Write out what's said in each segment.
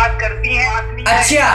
बात करती हैं। अच्छा,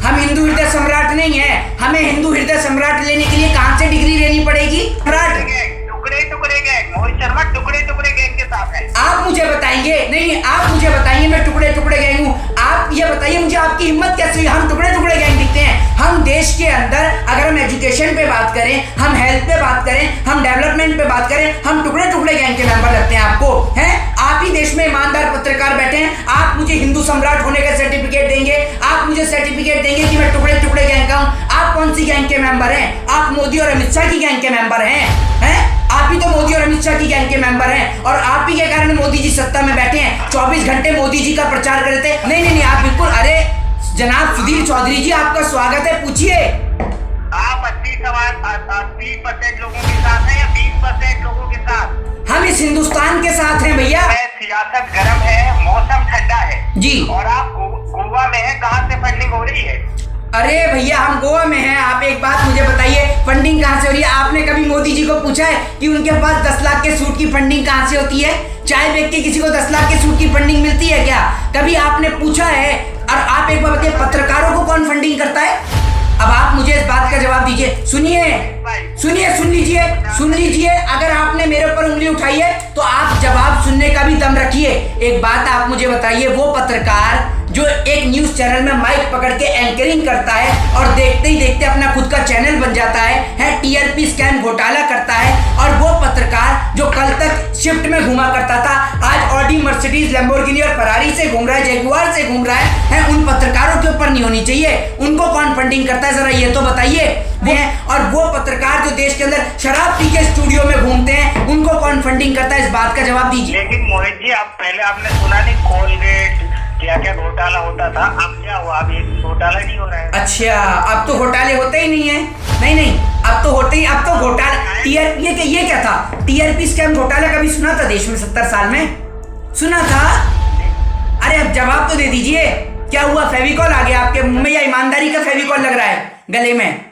हम हिंदू हृदय सम्राट नहीं है, हमें हिंदू हृदय सम्राट लेने के लिए कहाँ से डिग्री लेनी पड़ेगी? सम्राट टुकड़े टुकड़े गैंग, मोहित शर्मा टुकड़े टुकड़े गैंग के साथ है। आप मुझे बताएंगे? नहीं, आप मुझे बताइए मैं टुकड़े टुकड़े गैंग हूँ? आप ये बताइए मुझे, आपकी हिम्मत कैसे हुई? हम टुकड़े टुकड़े गैंग दिखते हैं? हम देश के अंदर अगर हम एजुकेशन पे बात करें, हम हेल्थ पे बात करें, हम डेवलपमेंट पे बात करें, हम टुकड़े टुकड़े गैंग के मेंबर लगते हैं आपको? हैं? आप ही देश में ईमानदार पत्रकार बैठे हैं, आप मुझे हिंदू सम्राट होने का सर्टिफिकेट देंगे, आप मुझे सर्टिफिकेट देंगे कि मैं टुकड़े टुकड़े गैंग का हूँ? आप कौन सी गैंग के मेंबर हैं? आप मोदी और अमित शाह की गैंग के मेंबर हैं? आप ही तो मोदी और अमित शाह की गैंग के मेंबर हैं, और आप ही के कारण मोदी जी सत्ता में बैठे हैं। 24 घंटे मोदी जी का प्रचार करते हैं। नहीं नहीं नहीं, आप बिल्कुल, अरे जनाब सुधीर चौधरी जी, आपका स्वागत है, पूछिए। आप 80% लोगों के साथ हैं या 20% लोगों के साथ? हम इस हिंदुस्तान के साथ हैं भैया। सियासत गर्म है, मौसम ठंडा है जी, और आप गोवा में हैं, कहाँ से फंडिंग हो रही है? अरे भैया हम गोवा में हैं। आप एक बात मुझे बताइए, फंडिंग कहाँ से हो रही है? आपने कभी मोदी जी को पूछा है कि उनके पास 10 लाख के सूट की फंडिंग कहाँ से होती है? चाय बेच के किसी को 10 लाख के सूट की फंडिंग मिलती है क्या? कभी आपने पूछा है? और आप एक बार बताइए, पत्रकारों को कौन फंडिंग करता है? अब आप मुझे इस बात का जवाब दीजिए। सुनिए सुनिए, सुन लीजिए, अगर आपने मेरे ऊपर उंगली उठाई है तो आप जवाब सुनने का भी दम रखिए। एक बात आप मुझे बताइए, वो पत्रकार जो एक न्यूज चैनल में माइक पकड़ के एंकरिंग करता है और देखते ही देखते अपना खुद का चैनल बन जाता है टीआरपी स्कैम घोटाला करता है, और वो पत्रकार जो कल तक शिफ्ट में घुमा करता था, आज ऑडी, मर्सिडीज, लैम्बोर्गिनी और फरारी से घूम रहा है, जगुआर से घूम रहा है, उन पत्रकारों के ऊपर नहीं होनी चाहिए। उनको कौन फंडिंग करता है, जरा ये तो बताइए। और वो पत्रकार जो देश के अंदर शराब पी के स्टूडियो में घूमते हैं, उनको कौन फंडिंग करता है? इस बात का जवाब दीजिए। लेकिन मोहित जी, आप पहले आपने सुना नहीं कोलगेट क्या क्या घोटाला होता था? अब क्या हुआ? अब ये घोटाला नहीं हो रहा है। अच्छा, अब तो घोटाले होते ही नहीं है। नहीं, अब तो होते ही, अब तो घोटाला ये क्या था? टीआरपी स्कैम घोटाला कभी सुना था देश में 70 साल में? सुना था? अरे अब जवाब तो दे दीजिए, क्या हुआ? फेविकॉल आ गया आपके मुंह में, या ईमानदारी का फेविकॉल लग रहा है गले में?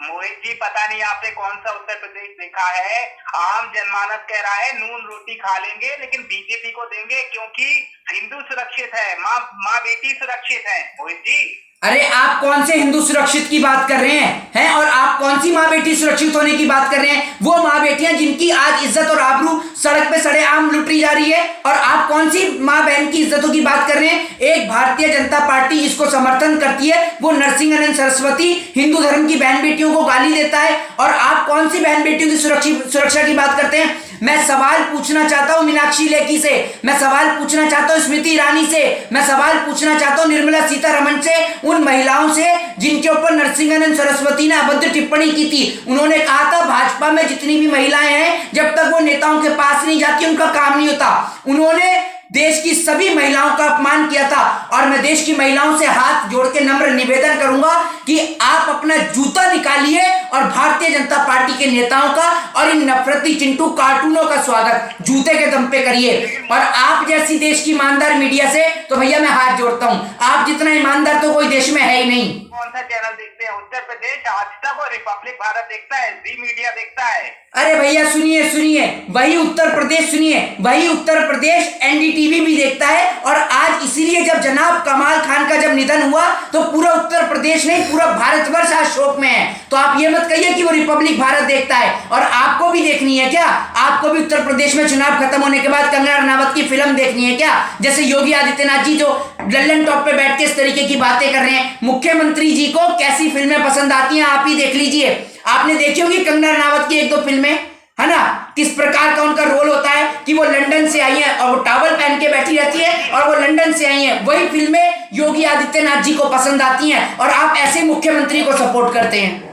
मोहित जी, पता नहीं आपने कौन सा उत्तर प्रदेश देखा है। आम जनमानस कह रहा है नून रोटी खा लेंगे लेकिन बीजेपी को देंगे, क्योंकि हिंदू सुरक्षित है, माँ बेटी सुरक्षित है। मोहित जी, अरे आप कौन से हिंदू सुरक्षित की बात कर रहे हैं? और आप कौन सी माँ बेटी सुरक्षित होने की बात कर रहे हैं? वो माँ बेटियां जिनकी आज इज्जत और आबरू सड़क पे सरेआम लुटी जा रही है, और आप कौन सी माँ बहन की इज्जतों की बात कर रहे हैं? एक भारतीय जनता पार्टी जिसको समर्थन करती है, वो नरसिंहानंद सरस्वती हिंदू धर्म की बहन बेटियों को गाली देता है, और आप कौन सी बहन बेटियों की सुरक्षा की बात करते हैं? मैं सवाल पूछना चाहता हूं मीनाक्षी लेखी से, मैं सवाल पूछना चाहता हूं स्मृति ईरानी से, मैं सवाल पूछना चाहता हूं निर्मला सीतारमण से, उन महिलाओं से जिनके ऊपर नरसिंहानंद सरस्वती ने अभद्र टिप्पणी की थी। उन्होंने कहा था भाजपा में जितनी भी महिलाएं हैं, जब तक वो नेताओं के पास नहीं जाती उनका काम नहीं होता। उन्होंने देश की सभी महिलाओं का अपमान किया था, और मैं देश की महिलाओं से हाथ जोड़ के नम्र निवेदन करूंगा कि आप अपना जूता निकालिए और भारतीय जनता पार्टी के नेताओं का और इन नफरती चिंटू कार्टूनों का स्वागत जूते के दम पे करिए। और आप जैसी देश की ईमानदार मीडिया से तो भैया मैं हाथ जोड़ता हूं, आप जितना ईमानदार तो कोई देश में है ही नहीं। कौन सा चैनल देखते हैं? उत्तर प्रदेश आज तक और रिपब्लिक भारत देखता है, जी मीडिया देखता है। अरे भैया सुनिए, वही उत्तर प्रदेश, वही उत्तर प्रदेश एनडीटीवी भी देखता है, और आज इसीलिए जब जनाब कमाल खान का जब निधन हुआ तो पूरा उत्तर प्रदेश नहीं, पूरा भारतवर्ष आज शोक में है। तो आप ये मत कहिए कि वो रिपब्लिक भारत देखता है। और आपको भी देखनी है क्या? आपको भी उत्तर प्रदेश में चुनाव खत्म होने के बाद कंगना रनावत की फिल्म देखनी है क्या? जैसे योगी आदित्यनाथ जी जो लल्लन टॉप पे बैठ के इस तरीके की बातें कर रहे हैं, मुख्यमंत्री जी को कैसी फिल्में पसंद आती हैं आप ही देख लीजिए। आपने देखी होगी कंगना रनावत की 1-2 फिल्में, है ना? किस प्रकार का उनका रोल होता है कि वो लंदन से आई है और वो टॉवल पहन के बैठी रहती है, और वो लंदन से आई है। वही फिल्में योगी आदित्यनाथ जी को पसंद आती हैं, और आप ऐसे मुख्यमंत्री को सपोर्ट करते हैं।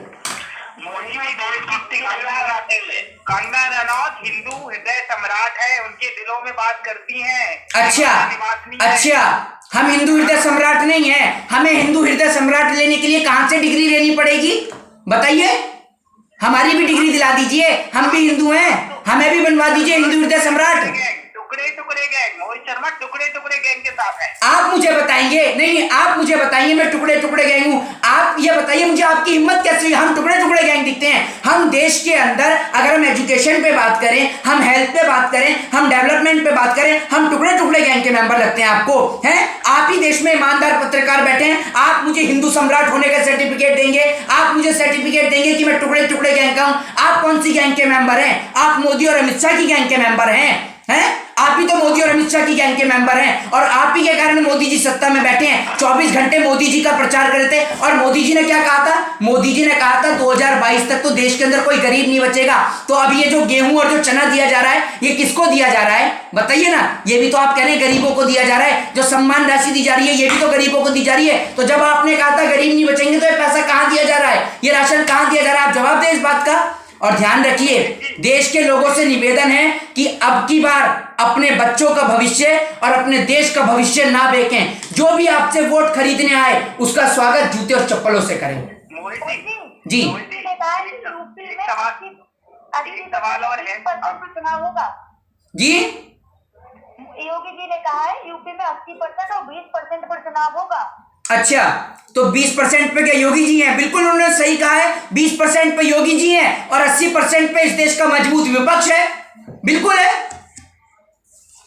कंगना रनौत हिंदू हृदय सम्राट है, उनके दिलों में बात करती हैं। अच्छा, हम हिंदू हृदय सम्राट नहीं है, हमें हिंदू हृदय सम्राट लेने के लिए कहाँ से डिग्री लेनी पड़ेगी? बताइए, हमारी भी डिग्री दिला दीजिए, हम भी हिंदू हैं, हमें भी बनवा दीजिए हिंदू हृदय सम्राट। टुकड़े टुकड़े गैंग, मोहित शर्मा टुकड़े टुकड़े गैंग के साथ है। आप मुझे बताएंगे, नहीं आप मुझे बताइए मैं टुकड़े टुकड़े गैंग हूं? आप ये बताइए मुझे, आपकी हिम्मत कैसे हुई? हम टुकड़े टुकड़े गैंग दिखते हैं? हम देश के अंदर अगर हम एजुकेशन पे बात करें, हम हेल्थ पे बात करें, हम डेवलपमेंट पे बात करें, हम टुकड़े टुकड़े गैंग के मेंबर लगते हैं आपको? हैं? आप ही देश में ईमानदार पत्रकार बैठे हैं, आप मुझे हिंदू सम्राट होने का सर्टिफिकेट देंगे, आप मुझे सर्टिफिकेट देंगे कि मैं टुकड़े टुकड़े गैंग का हूं? आप कौन सी गैंग के मेंबर हैं? आप मोदी और अमित शाह की गैंग के मेंबर हैं? आप ही तो मोदी और अमित शाह की गैंग के मेंबर हैं, और आप ही के कारण मोदी जी सत्ता में बैठे हैं। 24 घंटे मोदी जी का प्रचार कर रहे थे, और मोदी जी ने क्या कहा था? मोदी जी ने कहा था 2022 तक तो देश के अंदर कोई गरीब नहीं बचेगा। तो अब ये जो गेहूं और जो चना दिया जा रहा है, ये किसको दिया जा रहा है बताइए ना? ये भी तो आप कह रहे हैं गरीबों को दिया जा रहा है। जो सम्मान राशि दी जा रही है, ये भी तो गरीबों को दी जा रही है। तो जब आपने कहा था गरीब नहीं बचेंगे, तो ये पैसा कहां दिया जा रहा है? ये राशन कहां दिया जा रहा है? आप जवाब दें इस बात का। और ध्यान रखिए, देश के लोगों से निवेदन है कि अब की बार अपने बच्चों का भविष्य और अपने देश का भविष्य ना बेचें। जो भी आपसे वोट खरीदने आए, उसका स्वागत जूते और चप्पलों से करें। जी सवाल और है, चुनाव होगा जी। योगी जी ने कहा है यूपी में 80% और 20% पर चुनाव होगा। अच्छा, तो 20% पे क्या योगी जी हैं? बिल्कुल उन्होंने सही कहा है, 20% पे योगी जी हैं और 80% पे इस देश का मजबूत विपक्ष है। बिल्कुल है,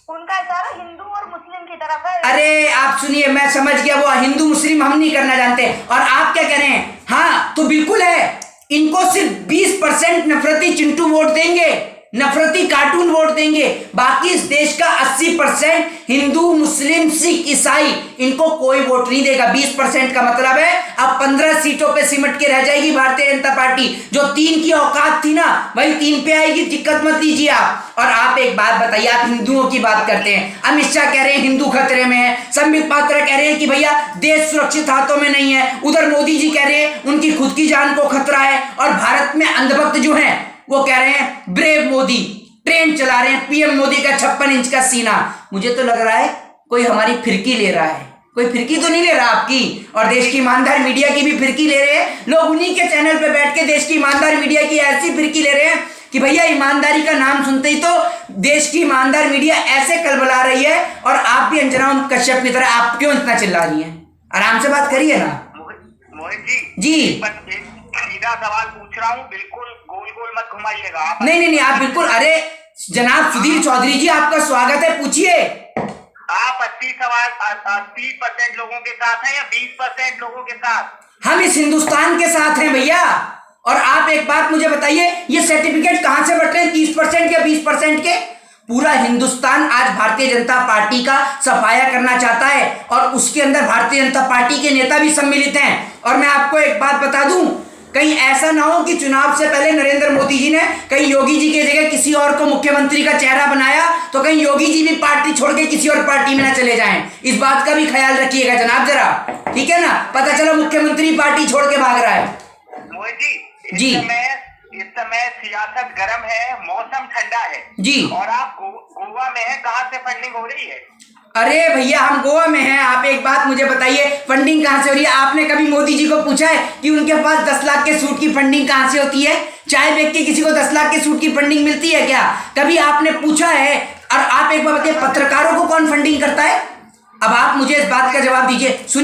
उनका इशारा हिंदू और मुस्लिम की तरफ है। अरे आप सुनिए, मैं समझ गया, वो हिंदू मुस्लिम हम नहीं करना जानते। और आप क्या कह रहे हैं? हाँ तो बिल्कुल है, इनको सिर्फ 20% नफरती चिंटू वोट देंगे, नफरती कार्टून वोट देंगे। बाकी इस देश का 80% हिंदू मुस्लिम सिख ईसाई, इनको कोई वोट नहीं देगा। 20% का मतलब है अब 15 सीटों पे सिमट के रह जाएगी भारतीय जनता पार्टी। जो 3 की औकात थी ना, वही 3 पे आएगी, दिक्कत मत लीजिए आप। और आप एक बात बताइए, आप हिंदुओं की बात करते हैं, अमित शाह कह रहे हैं हिंदू खतरे में है, संबित पात्रा कह रहे हैं कि भैया देश सुरक्षित हाथों में नहीं है, उधर मोदी जी कह रहे हैं उनकी खुद की जान को खतरा है, और भारत में अंधभक्त जो है वो कह रहे हैं ब्रेव मोदी, ट्रेन चला रहे हैं पीएम मोदी का 56 इंच का सीना। मुझे तो लग रहा है कोई हमारी फिरकी ले रहा है। कोई फिरकी तो नहीं ले रहा आपकी, और देश की ईमानदार मीडिया की भी फिरकी ले रहे हैं लोग। उन्हीं के चैनल पे बैठ के देश की ईमानदार मीडिया की ऐसी फिरकी ले रहे हैं कि भैया ईमानदारी का नाम सुनते ही तो देश की ईमानदार मीडिया ऐसे कलबला रही है। और आप भी अंजना कश्यप की तरह आप क्यों इतना चिल्ला रही हैं? आराम से बात करिए ना। मोहित जी, जी सीधा सवाल पूछ रहा हूँ, बिल्कुल गोल गोल मत घुमाइएगा आप। नहीं, आप बिल्कुल, अरे जनाब सुधीर चौधरी जी आपका स्वागत है, पूछिए। आप 80% लोगों के साथ हैं या 20% लोगों के साथ? हम इस हिंदुस्तान के साथ हैं भैया। और आप एक बात मुझे बताइए, ये सर्टिफिकेट कहां से बट रहे हैं? 30% या 20% के? पूरा हिंदुस्तान आज भारतीय जनता पार्टी का सफाया करना चाहता है, और उसके अंदर भारतीय जनता पार्टी के नेता भी सम्मिलित हैं। और मैं आपको एक बात बता दूं, कहीं ऐसा ना हो कि चुनाव से पहले नरेंद्र मोदी जी ने कहीं योगी जी की जगह किसी और को मुख्यमंत्री का चेहरा बनाया, तो कहीं योगी जी भी पार्टी छोड़ के किसी और पार्टी में ना चले जाएं। इस बात का भी ख्याल रखिएगा जनाब जरा, ठीक है ना? पता चलो मुख्यमंत्री पार्टी छोड़ के भाग रहा है। मोहित जी इस समय सियासत गर्म है, मौसम ठंडा है जी, और आप गोवा में हैं, कहाँ से फंडिंग हो रही है? अरे भैया हम गोवा में हैं। आप एक बात मुझे बताइए, फंडिंग कहां से हो रही है? आपने कभी मोदी जी को पूछा है कि उनके पास 10 लाख के सूट की फंडिंग कहां से होती है? चाय बेच के किसी को 10 लाख के सूट की फंडिंग मिलती है क्या? कभी आपने पूछा है? और आप एक बार बताइए, पत्रकारों को कौन फंडिंग करता है? अब आप मुझे इस बात का जवाब दीजिए। सुन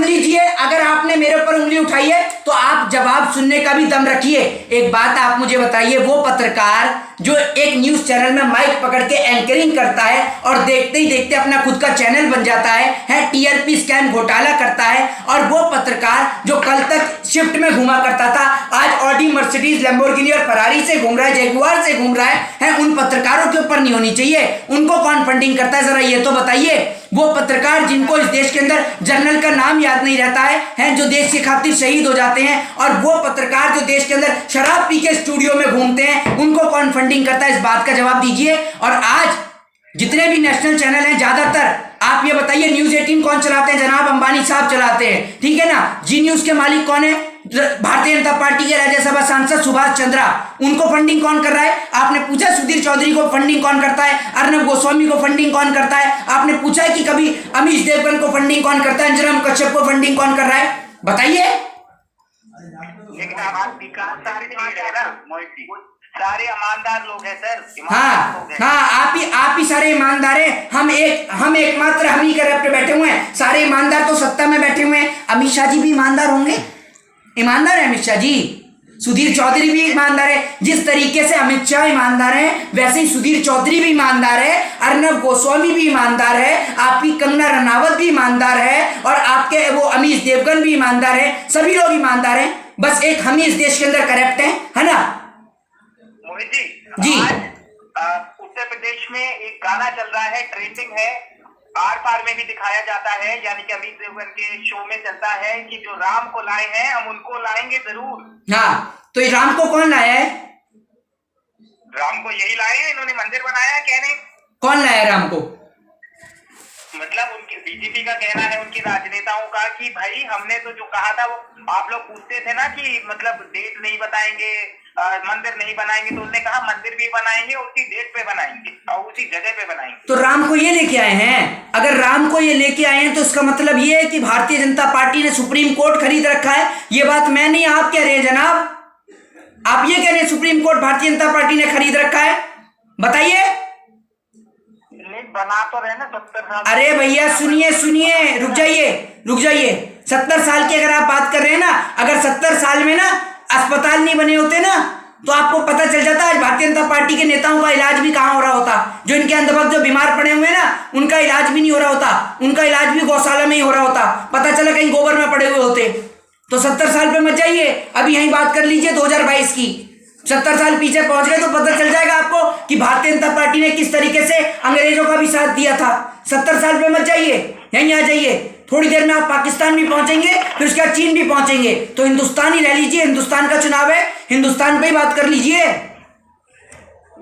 लीजिए, अगर आपने मेरे ऊपर उंगली उठाई है तो आप जवाब सुनने का भी दम रखिए। एक बात आप मुझे बताइए, वो पत्रकार जो एक न्यूज चैनल में माइक पकड़ के एंकरिंग करता है और देखते ही देखते अपना खुद का चैनल बन जाता है टीआरपी स्कैम घोटाला करता है, और वो पत्रकार जो कल तक शिफ्ट में घूमा करता था, आज ऑडी, मर्सिडीज, लैम्बोर्गिनी और फरारी से घूम रहा है, जगुआर से घूम रहा है। उन पत्रकारों के ऊपर नहीं होनी चाहिए। उनको कौन फंडिंग करता है, जरा ये तो बताइए। वो पत्रकार जिनको इस देश के अंदर जनरल का नाम याद नहीं रहता है, जो देश की खातिर शहीद हो जाते हैं, और वो पत्रकार जो देश के अंदर शराब पी के स्टूडियो में घूमते हैं, उनको कौन फंडिंग करता है? इस बात का जवाब दीजिए। और आज जितने भी नेशनल चैनल हैं, ज्यादातर आप ये बताइए न्यूज 18 कौन चलाते हैं? जनाब अंबानी साहब चलाते हैं, ठीक है ना? जी न्यूज के मालिक कौन है? भारतीय जनता पार्टी के राज्यसभा सांसद सुभाष चंद्रा। उनको फंडिंग कौन कर रहा है? आपने पूछा सुधीर चौधरी को फंडिंग कौन करता है? अर्नब गोस्वामी को फंडिंग कौन करता है? आपने पूछा है कि कभी अमीश देवगन को फंडिंग कौन करता है? अंजना कश्यप को फंडिंग कौन कर रहा है? बताइए। लेकिन आप विकास सारे भीड़ है ना मोहित जी, सारे ईमानदार लोग हैं सर, ईमानदार लोग हाँ हैं। हाँ, आप ही सारे ईमानदार हैं। हम एकमात्र हम ही करप्ट बैठे हुए हैं। सारे ईमानदार तो सत्ता में बैठे हुए हैं। अमित शाह जी भी ईमानदार होंगे, ईमानदार है अमित शाह जी। सुधीर चौधरी भी ईमानदार है। जिस तरीके से अमित शाह ईमानदार है वैसे ही सुधीर चौधरी भी ईमानदार है, अर्नब गोस्वामी भी ईमानदार है, आपकी कंगना रनावत भी ईमानदार है, और आपके वो अमीश देवगन भी ईमानदार है। सभी लोग ईमानदार हैं, बस एक हम ही इस देश के अंदर करप्ट हैं, है ना मोहित जी, जी। आज उत्तर प्रदेश में एक गाना चल रहा है, ट्रेंडिंग है, आर पार में भी दिखाया जाता है, यानी कि अमित देवगन के शो में चलता है कि जो राम को लाए हैं हम उनको लाएंगे जरूर। हाँ, तो ये राम को कौन लाया है? राम को यही लाए हैं, इन्होंने मंदिर बनाया है, कहने कौन लाया है राम को? मतलब उनके बीजेपी का कहना है, उनके राजनेताओं का, कि भाई हमने तो जो कहा था वो, आप लोग पूछते थे ना कि मतलब डेट नहीं बताएंगे, मंदिर नहीं बनाएंगे, तो उन्होंने कहा मंदिर भी बनाएंगे, उसी डेट पे बनाएंगे और उसी जगह पे बनाएंगे। तो राम को ये लेके आए हैं। अगर राम को ये लेके आए हैं तो इसका मतलब ये है कि भारतीय जनता पार्टी ने सुप्रीम कोर्ट खरीद रखा है। ये बात मैं नहीं, आप कह रहे हैं जनाब, आप ये कह रहे हैं supreme court Bharatiya Janata party ने खरीद रखा है? बताइए। बना तो रहे ना 70 साल। अरे भैया सुनिए सुनिए, रुक जाइए। 70 साल की अगर आप बात कर रहे हैं ना, अगर 70 साल में ना अस्पताल नहीं बने होते ना तो आपको पता चल जाता आज भारतीय जनता पार्टी के नेताओं का इलाज भी कहाँ हो रहा होता। जो इनके अंधभक्त जो बीमार पड़े हुए हैं ना, उनका इलाज भी नहीं हो रहा होता, उनका इलाज भी गौशाला में ही हो रहा होता, पता चला कहीं गोबर में पड़े हुए होते। तो 70 साल पे मत जाइए, अभी यहीं बात कर लीजिए 2022 की। 70 साल पीछे पहुंच गए तो पता चल जाएगा आपको कि भारतीय जनता पार्टी ने किस तरीके से अंग्रेजों का भी साथ दिया था। 70 साल पे मत जाइए, यहीं आ जाइए। थोड़ी देर में आप पाकिस्तान भी पहुंचेंगे, फिर उसके बाद चीन भी पहुंचेंगे, तो हिंदुस्तान ही रह लीजिए। हिंदुस्तान का चुनाव है, हिंदुस्तान पे ही बात कर लीजिए।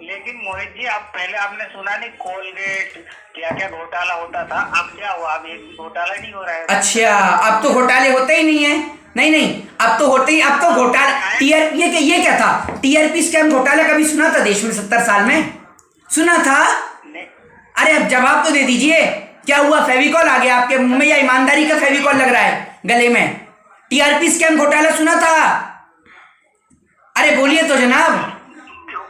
लेकिन मोहित जी, आप पहले आपने सुना नहीं कोलगेट क्या क्या घोटाला होता था, अब क्या हुआ? अब एक घोटाला नहीं हो रहा है। अच्छा, अब तो घोटाले होते ही नहीं है। नहीं, अब तो होते ही, अब तो घोटाला ये क्या था? टीआरपी स्कैम घोटाला कभी सुना था देश में 70 साल में? सुना था? अरे अब जवाब तो दे दीजिए, क्या हुआ? फेविकॉल आ गया आपके मुंह में या ईमानदारी का फेविकॉल लग रहा है गले में? टीआरपी स्कैम घोटाला सुना था? अरे बोलिए तो जनाब।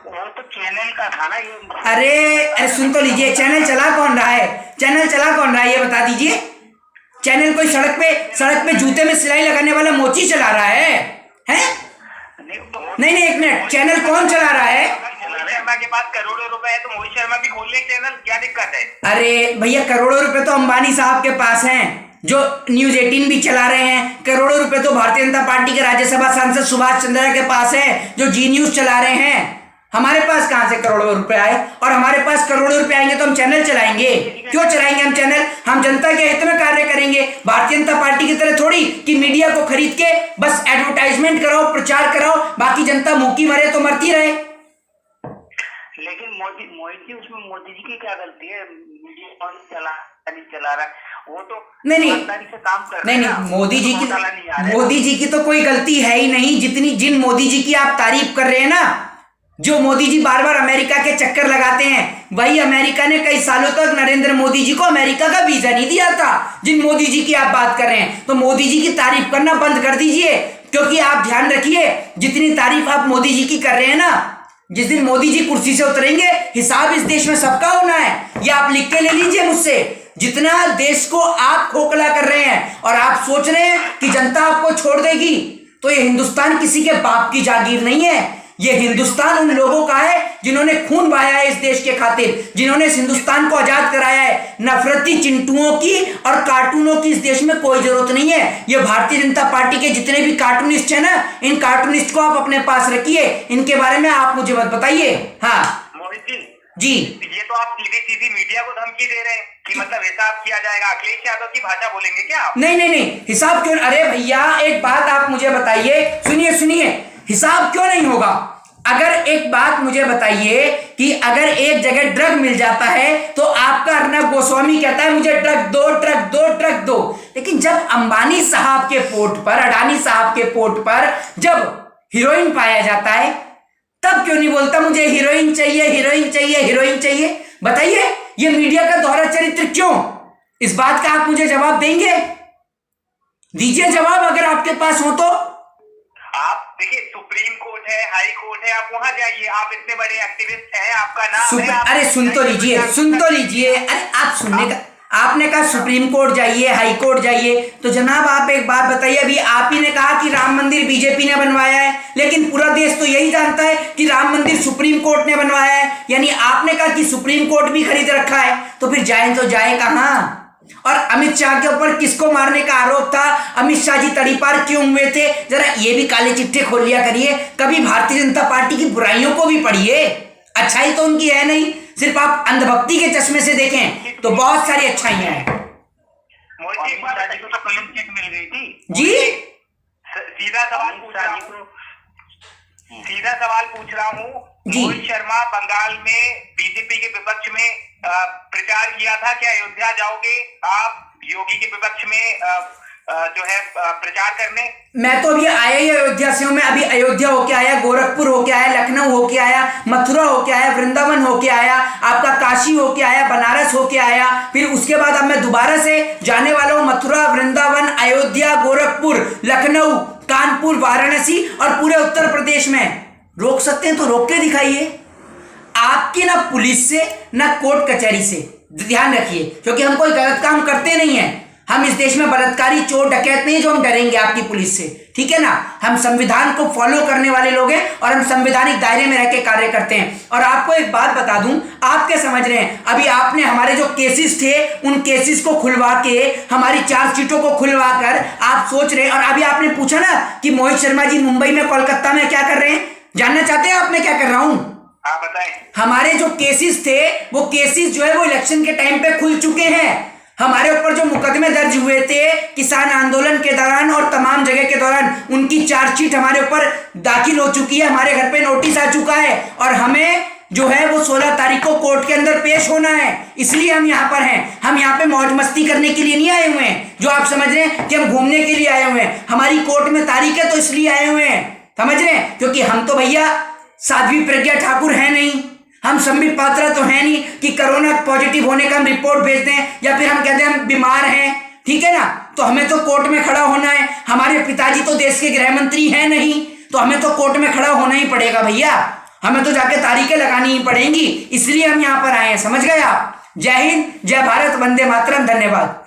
वो तो चैनल का था ना ये। अरे सुन तो लीजिए, चैनल चला कौन रहा है? ये बता दीजिए। चैनल कोई सड़क पे जूते में सिलाई लगाने वाला मोची चला रहा है? नहीं, एक मिनट, चैनल कौन चला रहा है? मोहित शर्मा के पास करोड़ों रुपए है, तो मोहित शर्मा भी खोल ले चैनल, क्या दिक्कत है? अरे भैया, करोड़ों रुपए तो अंबानी साहब के पास हैं, जो न्यूज 18 भी चला रहे हैं। करोड़ों रुपए तो भारतीय जनता पार्टी के राज्यसभा सांसद सुभाष चंद्रा के पास है, जो जी न्यूज चला रहे हैं। हमारे पास कहां से करोड़ों रुपए आए? और हमारे पास करोड़ों रुपए आएंगे तो हम चैनल चलाएंगे? क्यों चलाएंगे हम चैनल? हम जनता के हित में कार्य करेंगे। भारतीय जनता पार्टी की तरह थोड़ी कि मीडिया को खरीद के बस एडवर्टाइजमेंट कराओ, प्रचार कराओ, बाकी जनता मुंह मरे तो मरती रहे। लेकिन मोहित जी, उसमें मोदी जी की क्या गलती है? मीडिया कौन नहीं चला रहा है, वो तो नहीं से काम कर रहे हैं ना। मोदी जी की तो कोई गलती है ही नहीं। जिन मोदी जी की आप तारीफ कर रहे हैं ना, जो मोदी जी बार बार अमेरिका के चक्कर लगाते हैं, वही अमेरिका ने कई सालों तक नरेंद्र मोदी जी को अमेरिका का वीजा नहीं दिया था। जिन मोदी जी की आप बात कर रहे हैं, तो मोदी जी की तारीफ करना बंद कर दीजिए। क्योंकि आप ध्यान रखिए, जितनी तारीफ आप मोदी जी की कर रहे हैं ना, जिस दिन मोदी जी कुर्सी से उतरेंगे, हिसाब इस देश में सबका होना है। ये आप लिख के ले लीजिए मुझसे। जितना देश को आप खोखला कर रहे हैं और आप सोच रहे हैं कि जनता आपको छोड़ देगी, तो ये हिंदुस्तान किसी के बाप की जागीर नहीं है। ये हिंदुस्तान उन लोगों का है जिन्होंने खून बहाया है इस देश के खातिर, जिन्होंने इस हिंदुस्तान को आजाद कराया है। नफरती चिंटुओं की और कार्टूनों की इस देश में कोई जरूरत नहीं है। ये भारतीय जनता पार्टी के जितने भी कार्टूनिस्ट हैं ना, इन कार्टूनिस्ट को आप अपने पास रखिए, इनके बारे में आप मुझे मत बताइए। हाँ मोहित जी, ये तो आप सीधी मीडिया को धमकी दे रहे हैं कि मतलब हिसाब किया जाएगा। अखिलेश यादव की भाषा बोलेंगे क्या आप? नहीं, हिसाब क्यों? अरे भैया, एक बात आप मुझे बताइए, सुनिए, हिसाब क्यों नहीं होगा? अगर एक बात मुझे बताइए कि अगर एक जगह ड्रग मिल जाता है तो आपका अर्नब गोस्वामी कहता है मुझे ट्रक दो। लेकिन जब अंबानी साहब के पोर्ट पर, अडानी साहब के पोर्ट पर जब हीरोइन पाया जाता है, तब क्यों नहीं बोलता मुझे हीरोइन चाहिए? बताइए, ये मीडिया का दोहरा चरित्र क्यों? इस बात का आप मुझे जवाब देंगे? दीजिए जवाब, अगर आपके पास हो तो। आप है, हाई कोर्ट है, आप वहां जाइए। आप इतने बड़े एक्टिविस्ट हैं, आपका नाम है। अरे सुन तो लीजिए, अरे आप सुनने का, आपने कहा सुप्रीम कोर्ट जाइए, हाई कोर्ट जाइए, तो जनाब आप एक बात बताइए, अभी आप ही ने कहा कि राम मंदिर बीजेपी ने बनवाया है, लेकिन पूरा देश तो यही जानता है कि राम मंदिर सुप्रीम कोर्ट ने बनवाया है। यानी आपने कहा कि सुप्रीम कोर्ट भी खरीद रखा है, तो फिर जाए तो जाए कहां? और अमित शाह के ऊपर किसको मारने का आरोप था? अमित शाह जी तड़ीपार क्यों हुए थे? जरा ये भी काले चिट्ठे खोल लिया करिए, कभी भारतीय जनता पार्टी की बुराइयों को भी पढ़िए। अच्छाई तो उनकी है नहीं, सिर्फ आप अंधभक्ति के चश्मे से देखें तो बहुत सारी अच्छाइयां हैं। मोदी जी को तो क्लीन चिट मिल गई थी जी सीधा सवाल पूछ रहा हूँ। जी। मोहित शर्मा बंगाल में बीजेपी के विपक्ष में प्रचार किया था कि अयोध्या जाओगे आप योगी के विपक्ष में जो है प्रचार करने। मैं तो अभी आया ही अयोध्या से हूं। मैं अभी अयोध्या होके आया, गोरखपुर होके आया, लखनऊ होके आया, मथुरा होके आया, वृंदावन होके आया, आपका काशी होके आया, बनारस होके आया, फिर उसके बाद अब मैं दोबारा से जाने वाला हूं मथुरा, वृंदावन, अयोध्या, गोरखपुर, लखनऊ, कानपुर, वाराणसी और पूरे उत्तर प्रदेश में। रोक सकते हैं तो रोक के दिखाइए। आपकी ना पुलिस से ना कोर्ट कचहरी से, ध्यान रखिए, क्योंकि हम कोई गलत काम करते नहीं है। हम इस देश में बलात्कारी, चोर, डकैत नहीं जो हम डरेंगे आपकी पुलिस से, ठीक है ना। हम संविधान को फॉलो करने वाले लोग हैं और हम संवैधानिक दायरे में रह के कार्य करते हैं। और आपको एक बात बता दूं, आप क्या समझ रहे हैं, अभी आपने हमारे जो केसेस थे उन केसेस को खुलवा के, हमारी चार्जशीटों को खुलवा कर आप सोच रहे हैं। और अभी आपने पूछा ना कि मोहित शर्मा जी मुंबई में, कोलकाता में क्या कर रहे हैं, जानना चाहते हैं आप मैं क्या कर रहा हूं? आप बताएं। हमारे जो केसेस थे वो केसेस जो है वो इलेक्शन के टाइम पे खुल चुके हैं। हमारे ऊपर जो मुकदमे दर्ज हुए थे किसान आंदोलन के दौरान और तमाम जगह के दौरान, उनकी चार्जशीट हमारे ऊपर दाखिल हो चुकी है, हमारे घर पे नोटिस आ चुका है और हमें जो है वो 16 तारीख को कोर्ट के अंदर पेश होना है। इसलिए हम यहाँ पर हैं। हम यहाँ पे मौज मस्ती करने के लिए नहीं आए हुए हैं जो आप समझ रहे हैं कि हम घूमने के लिए आए हुए हैं। हमारी कोर्ट में तारीख है तो इसलिए आए हुए हैं, समझ रहे हैं, क्योंकि हम तो भैया साध्वी प्रज्ञा ठाकुर है नहीं, हम संबित पात्रा तो है नहीं कि कोरोना पॉजिटिव होने का हम रिपोर्ट भेज दें या फिर हम कहते हैं हम बीमार हैं, ठीक है ना। तो हमें तो कोर्ट में खड़ा होना है। हमारे पिताजी तो देश के गृह मंत्री हैं नहीं, तो हमें तो कोर्ट में खड़ा होना ही पड़ेगा भैया। हमें तो जाके तारीखें लगानी ही पड़ेंगी, इसलिए हम यहाँ पर आए हैं, समझ गए आप। जय हिंद, जय भारत, वंदे मातरम, धन्यवाद।